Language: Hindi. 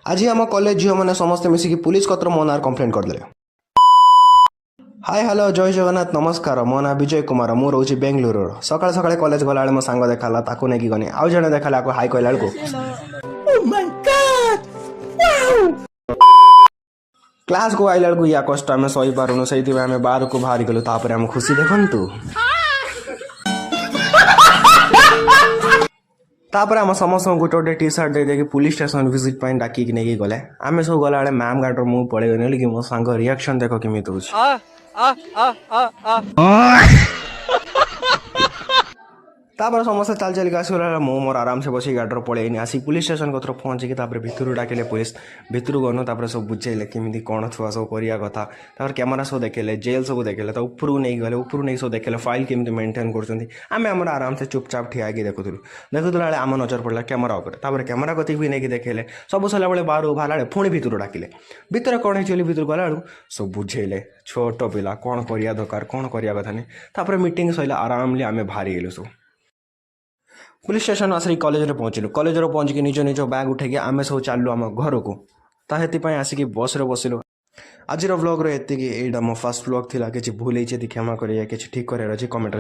आज आम कॉलेज झील मैंने समस्ते मिसिकी पुलिस कतर मो ना कंप्लेन करदे। हाय हेलो जय जगन्नाथ नमस्कार मो ना विजय कुमार मु रोची बेंगलुरु सका सका कॉलेज गला मो सांग देखा ताकू नहीं गनी आउ जड़े देखा हाई कहला क्लास को आइला या कष्ट आम सही पारुनु से आम बाहर को बाहरी गलु तापर आम खुशी देखु तापर आम समस्त गोटे गोटे टी सर्ट दे देखिए पुलिस स्टेशन विजिट पर डाकिक नहीं गले आम सब गला मैम गार्डर मुझे पलि गली कि मो सांग रिएक्शन देख केमी तापर समस्त चल चल आसगला मो मोर आराम से बस गाड़ी पलैनी आसी पुलिस स्टेशन कतर पहुँचिकी भितर डाकिले पुलिस भितर गनु तापर सब बुझेले केमी कौन छुआ सब करिया कथा तापर कैमरा सब देखेले जेल सब देखेले तो ऊपर नहीं गले ऊपर नहीं सब देखेले फाइल केमी मेंटेन कर आराम से चुपचाप ठिया देखुला आम नजर पड़ा कैमरा उपर कैमरा कति भी नहीं देखेले सब सरला बेले बाहर बाहर पुणी भितर डाकिले भितर कौन है भितर गला सब बुझेले छोट पिला कौन करिया दरकार कौन करिया कथा नहीं तापर मीटिंग सैला आरामली आम बाहरी गलु सब पुलिस स्टेशन आसिक कॉलेज रे पहुँचलु कॉलेज रे पहुँचिकी निज निज बैग उठेकी आम सब चलु आम घर को तापाई आसिक बस रे बसिलु आज व्लॉग रे एतिकी एटा मो फर्स्ट व्लॉग थिला किछि भूल होइछि क्षमा करिए किछि ठीक करे कमेंट